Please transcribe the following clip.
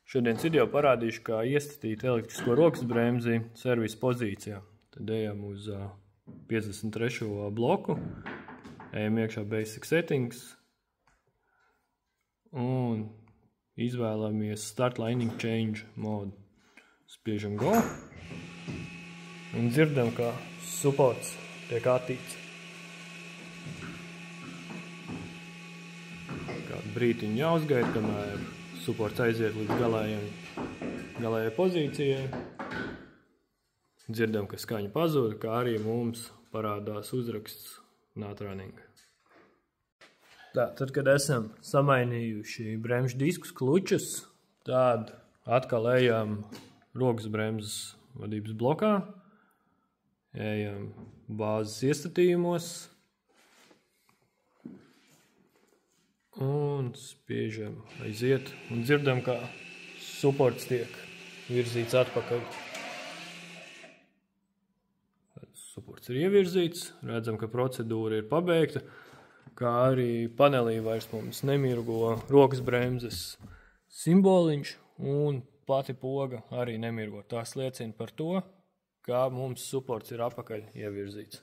Šodienas video parādīšu, kā iestatīt elektrisko rokas bremzi servisa pozīcijā. Tad ejam uz 53. bloku, ejam iekšā Basic Settings un izvēlamies Start Lining Change modu. Spiežam Go un dzirdam, kā supports tiek attīts. Kādu brītiņu jāuzgaida, kamēr supports aiziet līdz galējai pozīcijai. Dzirdam, ka skaņa pazuda, kā arī mums parādās uzraksts Not running. Tad, kad esam samainījuši bremžu diskus, klučus, tad atkal ejam rokas bremzes vadības blokā, ejam bāzes iestatījumos un spiežam aiziet un dzirdam, kā supports tiek virzīts atpakaļ. Supports ir ievirzīts, redzam, ka procedūra ir pabeigta, kā arī panelī vairs mums nemirgo rokas bremzes simboliņš un pati poga arī nemirgo. Tās liecina par to, kā mums supports ir atpakaļ ievirzīts.